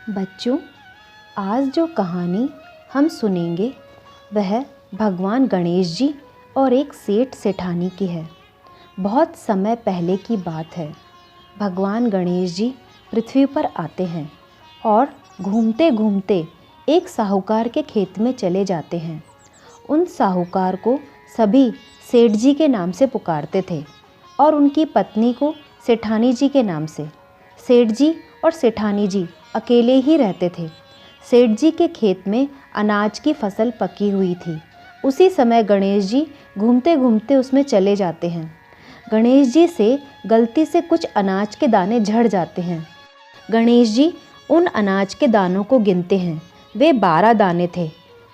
बच्चों, आज जो कहानी हम सुनेंगे वह भगवान गणेश जी और एक सेठ सेठानी की है। बहुत समय पहले की बात है। भगवान गणेश जी पृथ्वी पर आते हैं और घूमते घूमते एक साहूकार के खेत में चले जाते हैं। उन साहूकार को सभी सेठ जी के नाम से पुकारते थे और उनकी पत्नी को सेठानी जी के नाम से। सेठ जी और सेठानी जी अकेले ही रहते थे। सेठ जी के खेत में अनाज की फसल पकी हुई थी। उसी समय गणेश जी घूमते घूमते उसमें चले जाते हैं। गणेश जी से गलती से कुछ अनाज के दाने झड़ जाते हैं। गणेश जी उन अनाज के दानों को गिनते हैं। वे 12 दाने थे।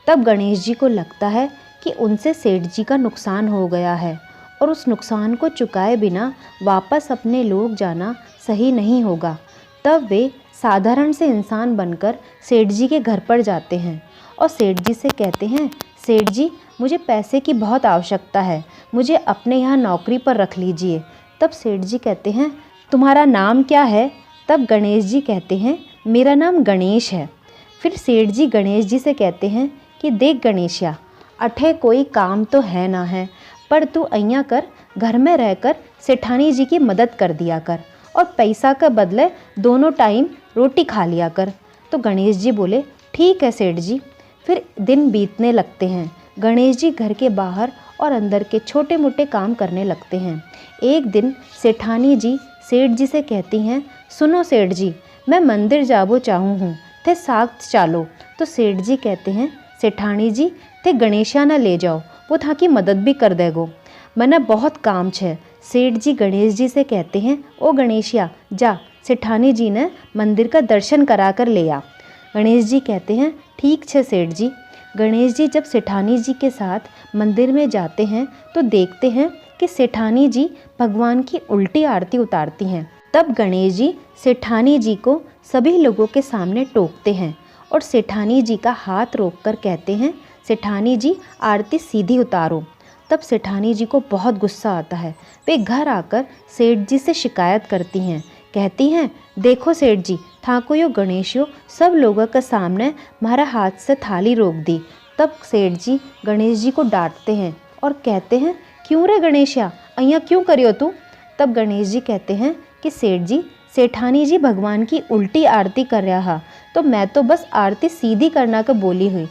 तब गणेश जी को लगता है कि उनसे सेठ जी का नुकसान हो गया है और उस नुकसान को चुकाए बिना वापस अपने लोग जाना सही नहीं होगा। तब वे साधारण से इंसान बनकर सेठ जी के घर पर जाते हैं और सेठ जी से कहते हैं, सेठ जी मुझे पैसे की बहुत आवश्यकता है, मुझे अपने यहाँ नौकरी पर रख लीजिए। तब सेठ जी कहते हैं, तुम्हारा नाम क्या है? तब गणेश जी कहते हैं, मेरा नाम गणेश है। फिर सेठ जी गणेश जी से कहते हैं कि देख गणेशिया, अठे कोई काम तो है ना है, पर तू अइयाँ कर, घर में रहकर सेठानी जी की मदद कर दिया कर और पैसा का बदले दोनों टाइम रोटी खा लिया कर। तो गणेश जी बोले, ठीक है सेठ जी। फिर दिन बीतने लगते हैं। गणेश जी घर के बाहर और अंदर के छोटे मोटे काम करने लगते हैं। एक दिन सेठानी जी सेठ जी से कहती हैं, सुनो सेठ जी, मैं मंदिर जाबो चाहूँ हूँ, थे साथ चालो। तो सेठ जी कहते हैं, सेठानी जी थे गणेशा न ले जाओ, वो था की मदद भी कर देगो, मना बहुत काम छे। सेठ जी गणेश जी से कहते हैं, ओ गणेशिया जा, सेठानी जी ने मंदिर का दर्शन करा कर ले आ। गणेश जी कहते हैं, ठीक छे सेठ जी। गणेश जी जब सेठानी जी के साथ मंदिर में जाते हैं तो देखते हैं कि सेठानी जी भगवान की उल्टी आरती उतारती हैं। तब गणेश जी सेठानी जी को सभी लोगों के सामने टोकते हैं और सेठानी जी का हाथ रोककर कहते हैं, सेठानी जी आरती सीधी उतारो। तब सेठानी जी को बहुत गुस्सा आता है। वे घर आकर सेठ जी से शिकायत करती हैं। कहती हैं, देखो सेठ जी, थाको यो गणेशियो सब लोगों के सामने हमारा हाथ से थाली रोक दी। तब सेठ जी गणेश जी को डांटते हैं और कहते हैं, क्यों रे गणेशिया, अइयाँ क्यों करियो तू? तब गणेश जी कहते हैं कि सेठ जी, सेठानी जी भगवान की उल्टी आरती कर रहा, तो मैं तो बस आरती सीधी करना का बोली हुई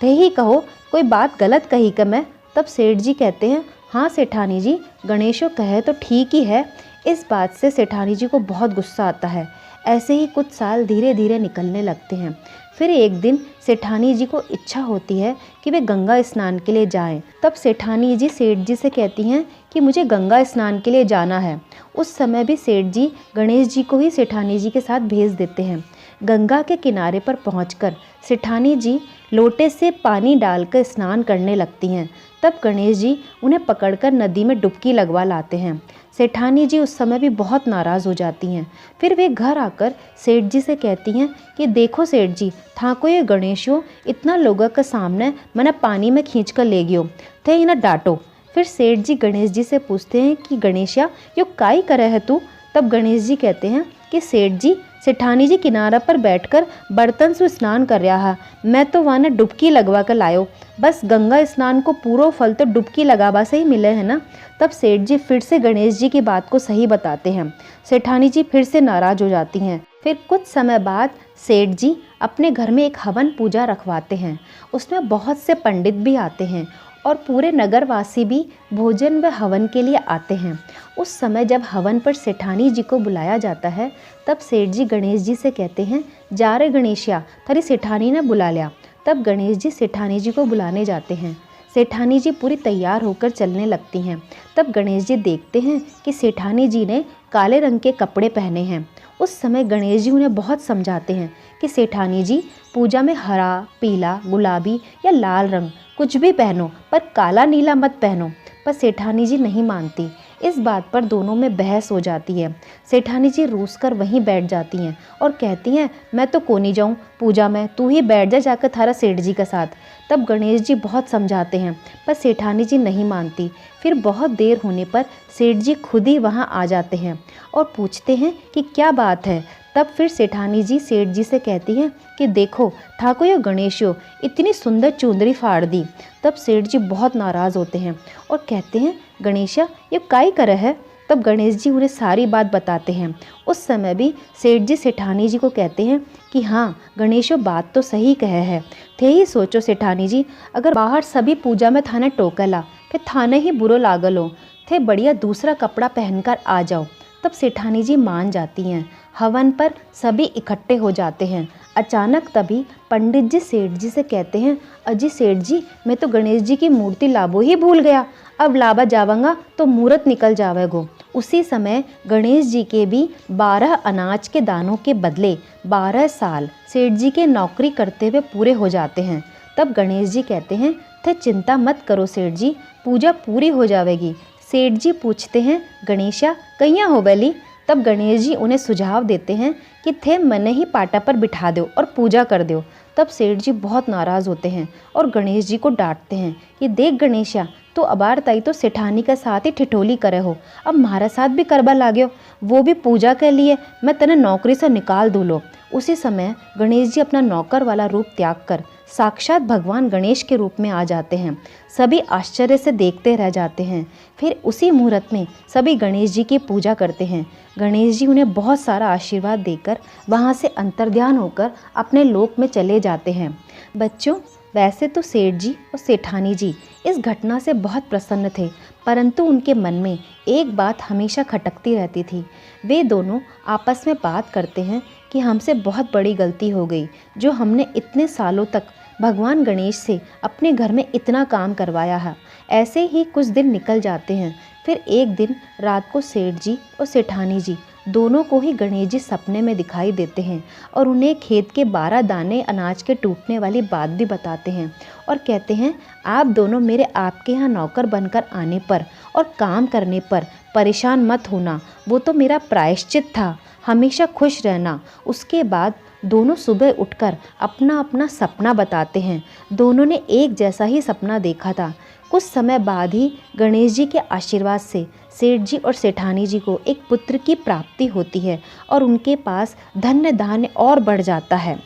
थे ही, कहो कोई बात गलत कही का मैं? तब सेठ जी कहते हैं, हाँ सेठानी जी, गणेशो कहे तो ठीक ही है। इस बात से सेठानी जी को बहुत गुस्सा आता है। ऐसे ही कुछ साल धीरे धीरे निकलने लगते हैं। फिर एक दिन सेठानी जी को इच्छा होती है कि वे गंगा स्नान के लिए जाएं। तब सेठानी जी सेठ जी से कहती हैं कि मुझे गंगा स्नान के लिए जाना है। उस समय भी सेठ जी गणेश जी को ही सेठानी जी के साथ भेज देते हैं। गंगा के किनारे पर पहुंचकर सेठानी जी लोटे से पानी डालकर स्नान करने लगती हैं। तब गणेश जी उन्हें पकड़कर नदी में डुबकी लगवा लाते हैं। सेठानी जी उस समय भी बहुत नाराज़ हो जाती हैं। फिर वे घर आकर सेठ जी से कहती हैं कि देखो सेठ जी, थाको ये गणेशो इतना लोगों के सामने मैंने पानी में खींच कर ले गयो, थे इन्हें डांटो। फिर सेठ जी गणेश जी से पूछते हैं कि गणेशिया यो काई करे है तू? तब गणेश जी कहते हैं कि सेठ जी, सेठानी जी किनारा पर बैठकर बर्तन से स्नान कर रहा है, मैं तो वहाँ डुबकी लगवा कर लायो, बस गंगा स्नान को पूरा फल तो डुबकी लगावा से ही मिले है ना। तब सेठ जी फिर से गणेश जी की बात को सही बताते हैं। सेठानी जी फिर से नाराज हो जाती हैं। फिर कुछ समय बाद सेठ जी अपने घर में एक हवन पूजा रखवाते हैं। उसमें बहुत से पंडित भी आते हैं और पूरे नगरवासी भी भोजन व हवन के लिए आते हैं। उस समय जब हवन पर सेठानी जी को बुलाया जाता है, तब सेठ जी गणेश जी से कहते हैं, जा रे गणेशिया, थारी सेठानी ने बुला लिया। तब गणेश जी सेठानी जी को बुलाने जाते हैं। सेठानी जी पूरी तैयार होकर चलने लगती हैं। तब गणेश जी देखते हैं कि सेठानी जी ने काले रंग के कपड़े पहने हैं। उस समय गणेश जी उन्हें बहुत समझाते हैं कि सेठानी जी, पूजा में हरा, पीला, गुलाबी या लाल रंग कुछ भी पहनो, पर काला नीला मत पहनो। पर सेठानी जी नहीं मानती। इस बात पर दोनों में बहस हो जाती है। सेठानी जी रूस कर वहीं बैठ जाती हैं और कहती हैं, मैं तो को नहीं जाऊँ पूजा में, तू ही बैठ जा जाकर थारा सेठ जी के साथ। तब गणेश जी बहुत समझाते हैं, पर सेठानी जी नहीं मानती। फिर बहुत देर होने पर सेठ जी खुद ही वहाँ आ जाते हैं और पूछते हैं कि क्या बात है, तब फिर सेठानी जी सेठ जी से कहती हैं कि देखो ठाकुर यो गणेशो इतनी सुंदर चुंदरी फाड़ दी। तब सेठ जी बहुत नाराज़ होते हैं और कहते हैं गणेशा ये काई करे है। तब गणेश जी उन्हें सारी बात बताते हैं। उस समय भी सेठ जी सेठानी जी को कहते हैं कि हाँ गणेशो बात तो सही कहे है। थे ही सोचो सेठानी जी, अगर बाहर सभी पूजा में थाने टोकला फिर थाने ही बुरो लागलो थे, बढ़िया दूसरा कपड़ा पहनकर आ जाओ। तब सेठानी जी मान जाती हैं। हवन पर सभी इकट्ठे हो जाते हैं। अचानक तभी पंडित जी सेठ जी से कहते हैं अजी सेठ जी, मैं तो गणेश जी की मूर्ति लाबो ही भूल गया, अब लाबा जावंगा तो मूर्त निकल जावेगो। उसी समय गणेश जी के भी 12 अनाज के दानों के बदले 12 साल सेठ जी के नौकरी करते हुए पूरे हो जाते हैं। तब गणेश जी कहते हैं थे चिंता मत करो सेठ जी, पूजा पूरी हो जाएगी। सेठ जी पूछते हैं गणेशा कहिया हो बैली। तब गणेश जी उन्हें सुझाव देते हैं कि थे मने ही पाटा पर बिठा दो और पूजा कर दो। तब सेठ जी बहुत नाराज़ होते हैं और गणेश जी को डांटते हैं कि देख गणेशा, तो अबार ताई तो सेठानी के साथ ही ठिठोली करे हो, अब हमारे साथ भी करबा लाग्यो, वो भी पूजा के लिए मैं तने नौकरी से निकाल दूँ लो। उसी समय गणेश जी अपना नौकर वाला रूप त्याग कर साक्षात भगवान गणेश के रूप में आ जाते हैं। सभी आश्चर्य से देखते रह जाते हैं। फिर उसी मुहूर्त में सभी गणेश जी की पूजा करते हैं। गणेश जी उन्हें बहुत सारा आशीर्वाद देकर वहाँ से अंतर्ध्यान होकर अपने लोक में चले जाते हैं। बच्चों, वैसे तो सेठ जी और सेठानी जी इस घटना से बहुत प्रसन्न थे, परंतु उनके मन में एक बात हमेशा खटकती रहती थी। वे दोनों आपस में बात करते हैं कि हमसे बहुत बड़ी गलती हो गई, जो हमने इतने सालों तक भगवान गणेश से अपने घर में इतना काम करवाया है। ऐसे ही कुछ दिन निकल जाते हैं। फिर एक दिन रात को सेठ जी और सेठानी जी दोनों को ही गणेश जी सपने में दिखाई देते हैं और उन्हें खेत के 12 दाने अनाज के टूटने वाली बात भी बताते हैं और कहते हैं आप दोनों मेरे आपके यहाँ नौकर बनकर आने पर और काम करने पर परेशान मत होना, वो तो मेरा प्रायश्चित था, हमेशा खुश रहना। उसके बाद दोनों सुबह उठकर अपना अपना सपना बताते हैं। दोनों ने एक जैसा ही सपना देखा था। कुछ समय बाद ही गणेश जी के आशीर्वाद से सेठ जी और सेठानी जी को एक पुत्र की प्राप्ति होती है और उनके पास धन्य धान्य और बढ़ जाता है।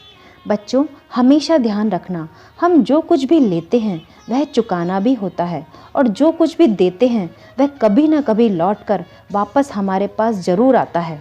बच्चों, हमेशा ध्यान रखना, हम जो कुछ भी लेते हैं वह चुकाना भी होता है और जो कुछ भी देते हैं वह कभी ना कभी लौटकर वापस हमारे पास ज़रूर आता है।